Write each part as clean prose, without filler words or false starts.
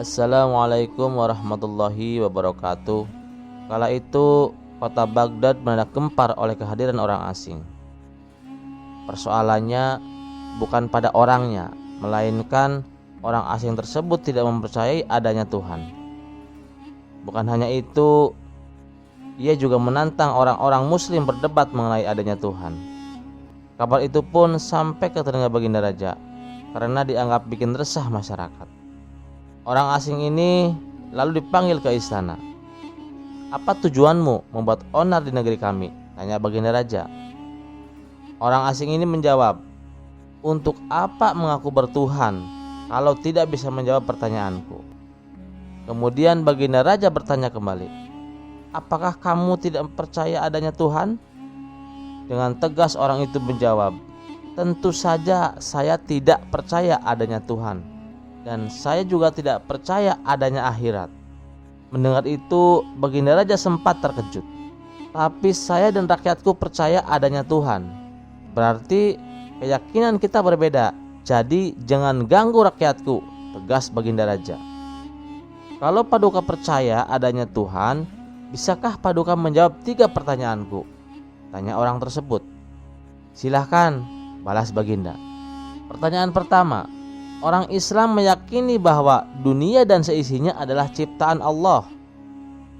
Assalamualaikum warahmatullahi wabarakatuh. Kala itu kota Baghdad meledak gempar oleh kehadiran orang asing. Persoalannya bukan pada orangnya, melainkan orang asing tersebut tidak mempercayai adanya Tuhan. Bukan hanya itu, ia juga menantang orang-orang muslim berdebat mengenai adanya Tuhan. Kabar itu pun sampai ke telinga Baginda Raja karena dianggap bikin resah masyarakat. Orang asing ini lalu dipanggil ke istana. "Apa tujuanmu membuat onar di negeri kami?" tanya Baginda Raja. Orang asing ini menjawab, "Untuk apa mengaku bertuhan kalau tidak bisa menjawab pertanyaanku?" Kemudian Baginda Raja bertanya kembali, "Apakah kamu tidak percaya adanya Tuhan?" Dengan tegas orang itu menjawab, "Tentu saja saya tidak percaya adanya Tuhan. Dan saya juga tidak percaya adanya akhirat." Mendengar itu, Baginda Raja sempat terkejut. "Tapi saya dan rakyatku percaya adanya Tuhan. Berarti keyakinan kita berbeda. Jadi jangan ganggu rakyatku," tegas Baginda Raja. "Kalau Paduka percaya adanya Tuhan, bisakah Paduka menjawab 3 pertanyaanku?" tanya orang tersebut. "Silahkan," balas Baginda. Pertanyaan pertama, orang Islam meyakini bahwa dunia dan seisinya adalah ciptaan Allah.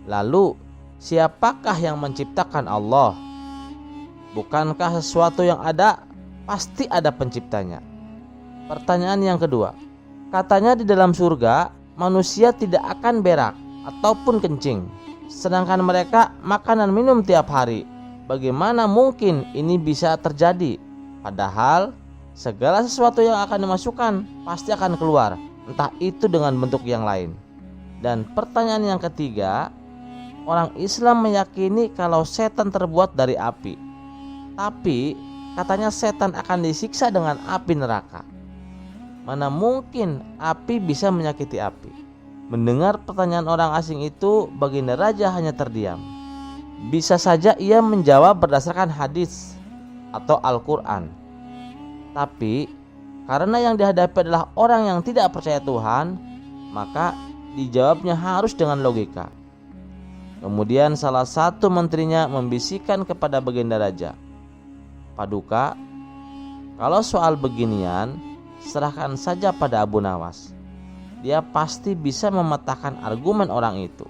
Lalu, siapakah yang menciptakan Allah? Bukankah sesuatu yang ada pasti ada penciptanya? Pertanyaan yang kedua, katanya di dalam surga manusia tidak akan berak ataupun kencing, sedangkan mereka makan dan minum tiap hari. Bagaimana mungkin ini bisa terjadi? Padahal segala sesuatu yang akan dimasukkan pasti akan keluar, entah itu dengan bentuk yang lain. Dan pertanyaan yang ketiga, orang Islam meyakini kalau setan terbuat dari api. Tapi katanya setan akan disiksa dengan api neraka. Mana mungkin api bisa menyakiti api? Mendengar pertanyaan orang asing itu, Baginda Raja hanya terdiam. Bisa saja ia menjawab berdasarkan hadis atau Al-Quran. Tapi karena yang dihadapi adalah orang yang tidak percaya Tuhan, maka dijawabnya harus dengan logika. Kemudian salah satu menterinya membisikkan kepada Baginda Raja, "Paduka, kalau soal beginian serahkan saja pada Abu Nawas. Dia pasti bisa mematahkan argumen orang itu."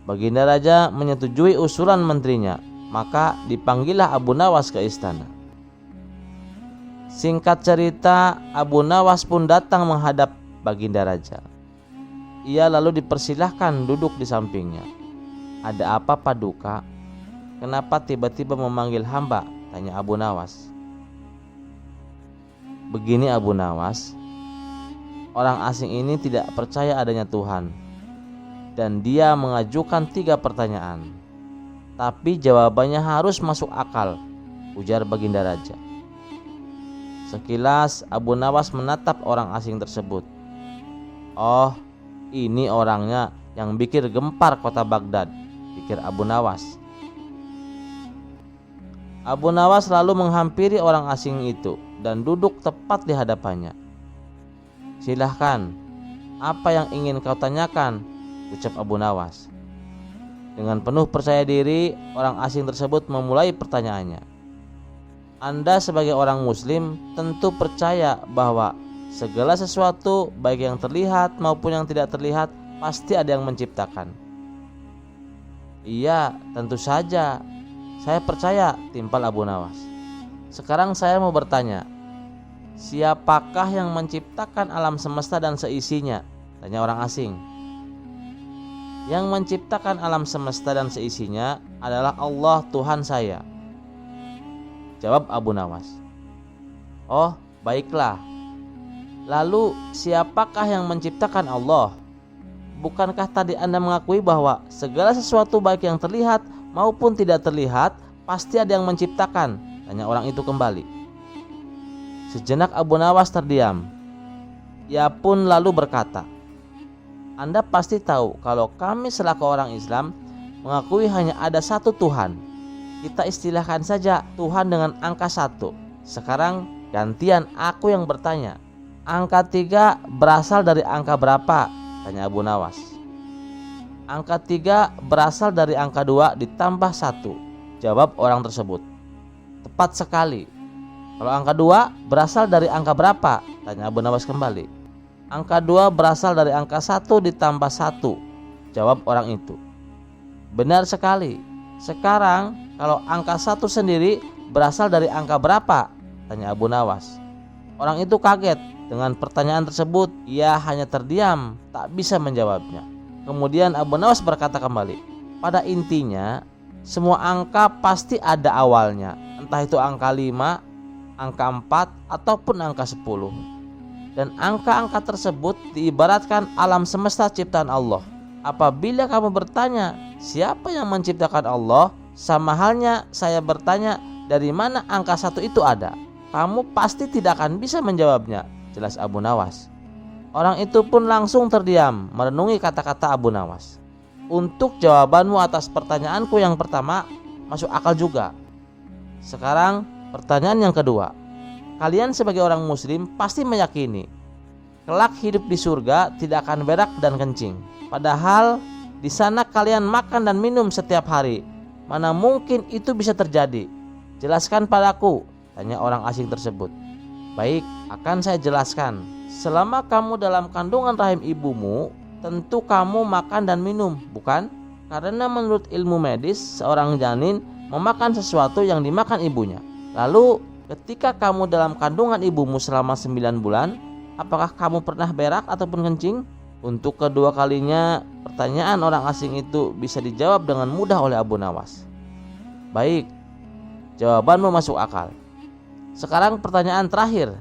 Baginda Raja menyetujui usulan menterinya, maka dipanggillah Abu Nawas ke istana. Singkat cerita, Abu Nawas pun datang menghadap Baginda Raja. Ia lalu dipersilahkan duduk di sampingnya. "Ada apa Paduka? Kenapa tiba-tiba memanggil hamba?" tanya Abu Nawas. "Begini Abu Nawas, orang asing ini tidak percaya adanya Tuhan, dan dia mengajukan 3 pertanyaan. Tapi jawabannya harus masuk akal," ujar Baginda Raja. Sekilas Abu Nawas menatap orang asing tersebut. "Oh, ini orangnya yang bikin gempar kota Baghdad," pikir Abu Nawas. Abu Nawas lalu menghampiri orang asing itu dan duduk tepat di hadapannya. "Silahkan, apa yang ingin kau tanyakan?" ucap Abu Nawas. Dengan penuh percaya diri, orang asing tersebut memulai pertanyaannya. "Anda sebagai orang muslim tentu percaya bahwa segala sesuatu baik yang terlihat maupun yang tidak terlihat pasti ada yang menciptakan." "Iya, tentu saja. Saya percaya," timpal Abu Nawas. "Sekarang saya mau bertanya, siapakah yang menciptakan alam semesta dan seisinya?" tanya orang asing. "Yang menciptakan alam semesta dan seisinya adalah Allah Tuhan saya," jawab Abu Nawas. "Oh, baiklah. Lalu siapakah yang menciptakan Allah? Bukankah tadi Anda mengakui bahwa segala sesuatu baik yang terlihat maupun tidak terlihat pasti ada yang menciptakan?" tanya orang itu kembali. Sejenak Abu Nawas terdiam. Ia pun lalu berkata, "Anda pasti tahu kalau kami selaku orang Islam mengakui hanya ada satu Tuhan. Kita istilahkan saja Tuhan dengan angka 1. Sekarang gantian aku yang bertanya. Angka 3 berasal dari angka berapa?" Tanya Abu Nawas. Angka 3 berasal dari angka 2 ditambah 1. Jawab orang tersebut. Tepat sekali. Kalau angka 2 berasal dari angka berapa? Tanya Abu Nawas kembali. Angka 2 berasal dari angka 1 ditambah 1. Jawab orang itu. Benar sekali. Sekarang kalau angka 1 sendiri berasal dari angka berapa? Tanya Abu Nawas. Orang itu kaget dengan pertanyaan tersebut. Ia hanya terdiam, tak bisa menjawabnya. Kemudian Abu Nawas berkata kembali, pada intinya semua angka pasti ada awalnya. Entah itu angka 5, angka 4, ataupun angka 10. Dan angka-angka tersebut diibaratkan alam semesta ciptaan Allah. Apabila kamu bertanya siapa yang menciptakan Allah, sama halnya saya bertanya dari mana angka 1 itu ada. Kamu pasti tidak akan bisa menjawabnya, jelas Abu Nawas. Orang itu pun langsung terdiam merenungi kata-kata Abu Nawas. Untuk jawabanmu atas pertanyaanku yang pertama masuk akal juga. Sekarang pertanyaan yang kedua. Kalian sebagai orang muslim pasti meyakini kelak hidup di surga tidak akan berak dan kencing. Padahal di sana kalian makan dan minum setiap hari. Mana mungkin itu bisa terjadi? Jelaskan padaku, tanya orang asing tersebut. Baik, akan saya jelaskan. Selama kamu dalam kandungan rahim ibumu, tentu kamu makan dan minum, bukan? Karena menurut ilmu medis, seorang janin memakan sesuatu yang dimakan ibunya. Lalu ketika kamu dalam kandungan ibumu selama 9 bulan, apakah kamu pernah berak ataupun kencing? Untuk kedua kalinya, pertanyaan orang asing itu bisa dijawab dengan mudah oleh Abu Nawas. Baik, jawabanmu masuk akal. Sekarang pertanyaan terakhir.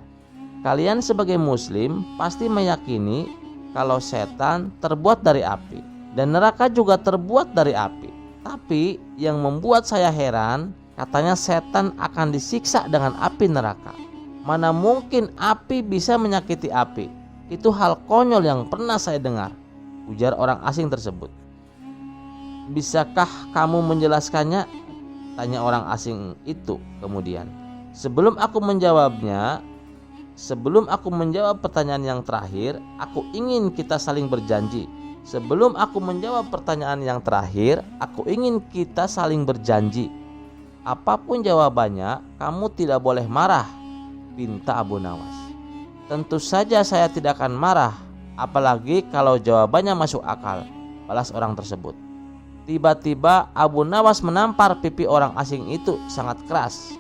Kalian sebagai muslim pasti meyakini kalau setan terbuat dari api dan neraka juga terbuat dari api. Tapi yang membuat saya heran, katanya setan akan disiksa dengan api neraka. Mana mungkin api bisa menyakiti api? Itu hal konyol yang pernah saya dengar, ujar orang asing tersebut. Bisakah kamu menjelaskannya? Tanya orang asing itu kemudian. Sebelum aku menjawab pertanyaan yang terakhir, aku ingin kita saling berjanji. Sebelum aku menjawab pertanyaan yang terakhir, aku ingin kita saling berjanji. Apapun jawabannya, kamu tidak boleh marah, pinta Abu Nawas. Tentu saja saya tidak akan marah, apalagi kalau jawabannya masuk akal, balas orang tersebut. Tiba-tiba Abu Nawas menampar pipi orang asing itu sangat keras.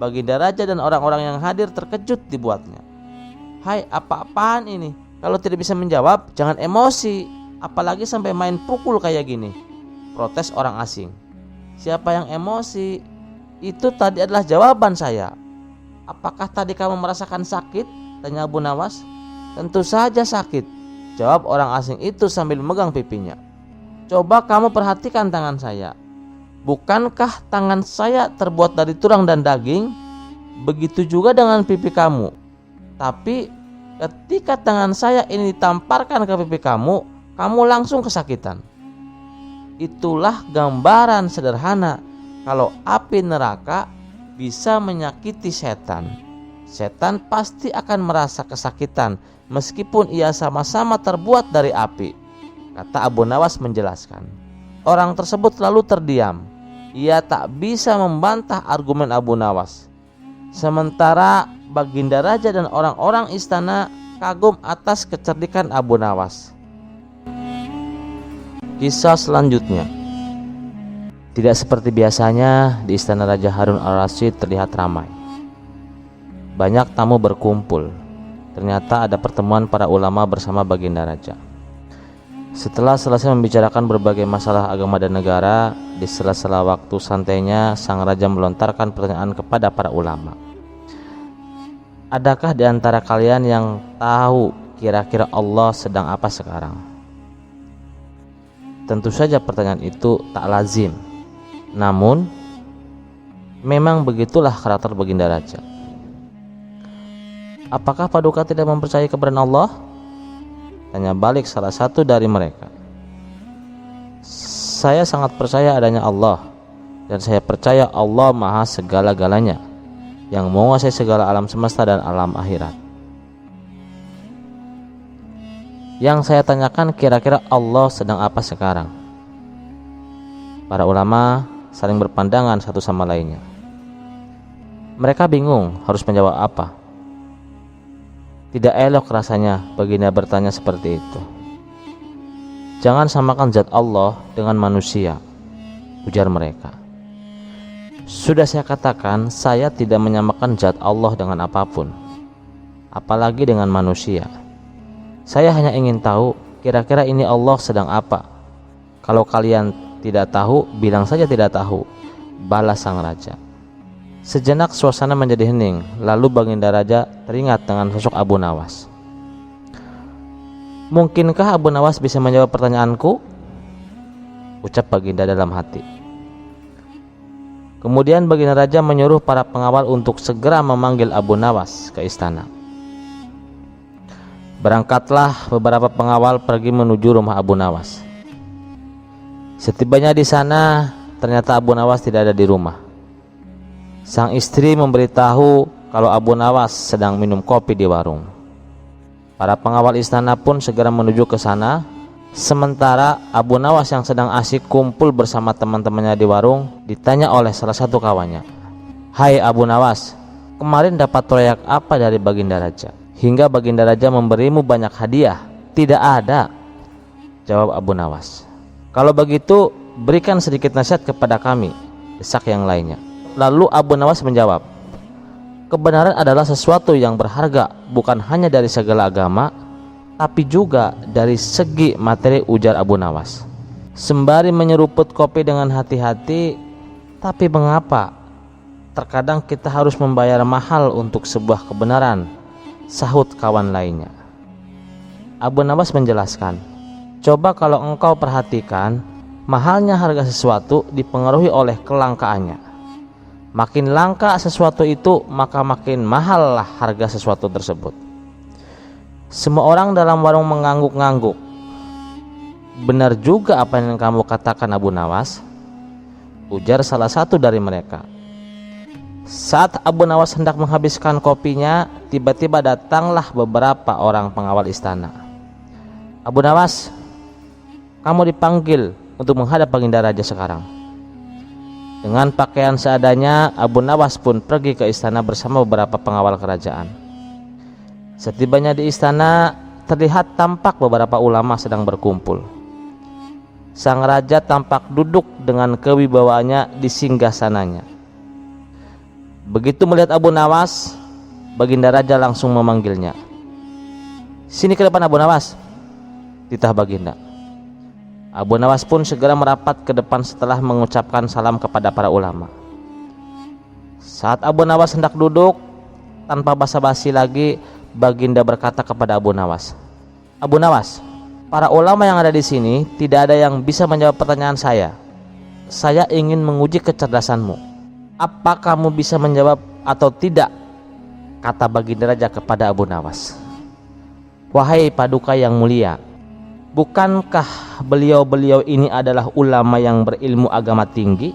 Baginda Raja dan orang-orang yang hadir terkejut dibuatnya. Hai, apa-apaan ini? Kalau tidak bisa menjawab, jangan emosi. Apalagi sampai main pukul kayak gini, protes orang asing. Siapa yang emosi? Itu tadi adalah jawaban saya. Apakah tadi kamu merasakan sakit? Tanya Abu Nawas. Tentu saja sakit, jawab orang asing itu sambil memegang pipinya. Coba kamu perhatikan tangan saya. Bukankah tangan saya terbuat dari tulang dan daging? Begitu juga dengan pipi kamu. Tapi ketika tangan saya ini ditamparkan ke pipi kamu, kamu langsung kesakitan. Itulah gambaran sederhana kalau api neraka bisa menyakiti setan. Setan pasti akan merasa kesakitan meskipun ia sama-sama terbuat dari api, kata Abu Nawas menjelaskan. Orang tersebut lalu terdiam. Ia tak bisa membantah argumen Abu Nawas. Sementara Baginda Raja dan orang-orang istana kagum atas kecerdikan Abu Nawas. Kisah selanjutnya. Tidak seperti biasanya, di istana Raja Harun al-Rasyid terlihat ramai. Banyak tamu berkumpul. Ternyata ada pertemuan para ulama bersama Baginda Raja. Setelah selesai membicarakan berbagai masalah agama dan negara, di sela-sela waktu santainya sang raja melontarkan pertanyaan kepada para ulama. Adakah di antara kalian yang tahu kira-kira Allah sedang apa sekarang? Tentu saja pertanyaan itu tak lazim. Namun, memang begitulah karakter Baginda Raja. Apakah Paduka tidak mempercayai keberadaan Allah? Tanya balik salah satu dari mereka. Saya sangat percaya adanya Allah, dan saya percaya Allah maha segala-galanya, yang menguasai segala alam semesta dan alam akhirat. Yang saya tanyakan, kira-kira Allah sedang apa sekarang? Para ulama saling berpandangan satu sama lainnya. Mereka bingung harus menjawab apa. Tidak elok rasanya baginda bertanya seperti itu. Jangan samakan zat Allah dengan manusia, ujar mereka. Sudah saya katakan, saya tidak menyamakan zat Allah dengan apapun, apalagi dengan manusia. Saya hanya ingin tahu, kira-kira ini Allah sedang apa? Kalau kalian tidak tahu, bilang saja tidak tahu, balas sang raja. Sejenak suasana menjadi hening, lalu baginda raja teringat dengan sosok Abu Nawas. Mungkinkah Abu Nawas bisa menjawab pertanyaanku? Ucap baginda dalam hati. Kemudian baginda raja menyuruh para pengawal untuk segera memanggil Abu Nawas ke istana. Berangkatlah beberapa pengawal pergi menuju rumah Abu Nawas. Setibanya di sana, ternyata Abu Nawas tidak ada di rumah. Sang istri memberitahu kalau Abu Nawas sedang minum kopi di warung. Para pengawal istana pun segera menuju ke sana. Sementara Abu Nawas yang sedang asyik kumpul bersama teman-temannya di warung ditanya oleh salah satu kawannya, "Hai Abu Nawas, kemarin dapat proyek apa dari baginda raja? Hingga baginda raja memberimu banyak hadiah." "Tidak ada," jawab Abu Nawas. "Kalau begitu berikan sedikit nasihat kepada kami," desak yang lainnya. Lalu Abu Nawas menjawab, "Kebenaran adalah sesuatu yang berharga bukan hanya dari segala agama, tapi juga dari segi materi," ujar Abu Nawas. Sembari menyeruput kopi dengan hati-hati, "Tapi mengapa terkadang kita harus membayar mahal untuk sebuah kebenaran?" sahut kawan lainnya. Abu Nawas menjelaskan, "Coba kalau engkau perhatikan, mahalnya harga sesuatu dipengaruhi oleh kelangkaannya. Makin langka sesuatu itu, maka makin mahallah harga sesuatu tersebut. Semua orang dalam warung mengangguk-ngangguk. "Benar juga apa yang kamu katakan Abu Nawas," ujar salah satu dari mereka. Saat Abu Nawas hendak menghabiskan kopinya, tiba-tiba datanglah beberapa orang pengawal istana. "Abu Nawas, kamu dipanggil untuk menghadap baginda raja sekarang." Dengan pakaian seadanya, Abu Nawas pun pergi ke istana bersama beberapa pengawal kerajaan. Setibanya di istana, terlihat tampak beberapa ulama sedang berkumpul. Sang raja tampak duduk dengan kewibawaannya di singgasananya. Begitu melihat Abu Nawas, baginda raja langsung memanggilnya. "Sini ke depan Abu Nawas," titah baginda. Abu Nawas pun segera merapat ke depan setelah mengucapkan salam kepada para ulama. Saat Abu Nawas hendak duduk, tanpa basa-basi lagi, baginda berkata kepada Abu Nawas, "Abu Nawas, para ulama yang ada di sini tidak ada yang bisa menjawab pertanyaan saya. Saya ingin menguji kecerdasanmu. Apa kamu bisa menjawab atau tidak?" kata baginda raja kepada Abu Nawas. "Wahai paduka yang mulia, bukankah beliau-beliau ini adalah ulama yang berilmu agama tinggi?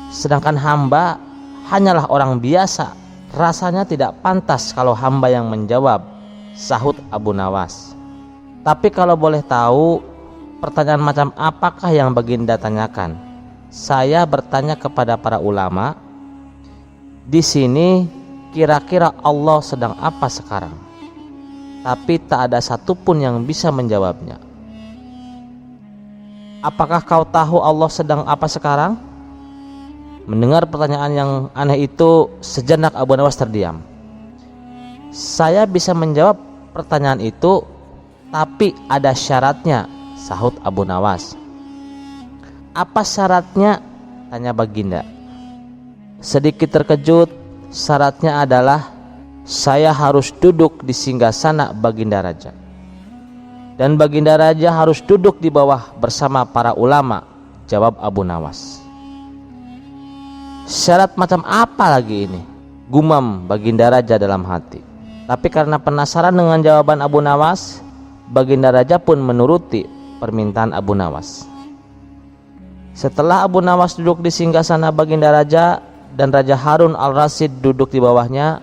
Sedangkan hamba hanyalah orang biasa. Rasanya tidak pantas kalau hamba yang menjawab," sahut Abu Nawas. "Tapi kalau boleh tahu, pertanyaan macam apakah yang baginda tanyakan?" "Saya bertanya kepada para ulama, di sini kira-kira Allah sedang apa sekarang? Tapi tak ada satupun yang bisa menjawabnya." "Apakah kau tahu Allah sedang apa sekarang?" Mendengar pertanyaan yang aneh itu, sejenak Abu Nawas terdiam. "Saya bisa menjawab pertanyaan itu, tapi ada syaratnya," sahut Abu Nawas. "Apa syaratnya?" tanya baginda. Sedikit terkejut, syaratnya adalah saya harus duduk di singgasana baginda raja, dan baginda raja harus duduk di bawah bersama para ulama, jawab Abu Nawas. "Syarat macam apa lagi ini?" gumam baginda raja dalam hati. Tapi karena penasaran dengan jawaban Abu Nawas, baginda raja pun menuruti permintaan Abu Nawas. Setelah Abu Nawas duduk di singgasana baginda raja dan Raja Harun al-Rasyid duduk di bawahnya,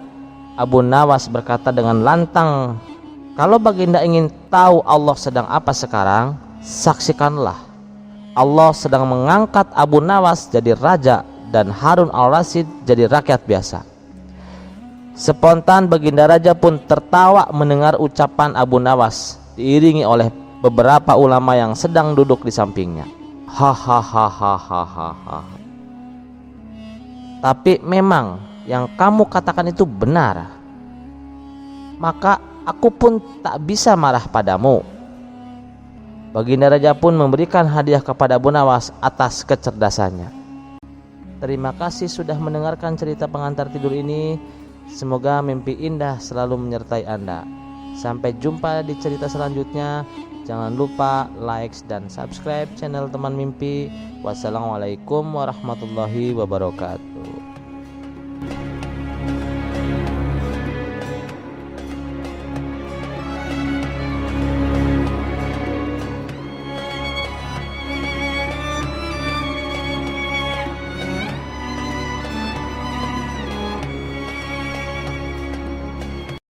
Abu Nawas berkata dengan lantang Kalau baginda ingin tahu Allah sedang apa sekarang, saksikanlah. Allah sedang mengangkat Abu Nawas jadi raja dan Harun al-Rasyid jadi rakyat biasa. Spontan baginda raja pun tertawa mendengar ucapan Abu Nawas, diiringi oleh beberapa ulama yang sedang duduk di sampingnya. Hahaha. Tapi memang yang kamu katakan itu benar. Maka aku pun tak bisa marah padamu. Baginda raja pun memberikan hadiah kepada Abu Nawas atas kecerdasannya. Terima kasih sudah mendengarkan cerita pengantar tidur ini. Semoga mimpi indah selalu menyertai Anda. Sampai jumpa di cerita selanjutnya. Jangan lupa like dan subscribe channel Teman Mimpi. Wassalamualaikum warahmatullahi wabarakatuh.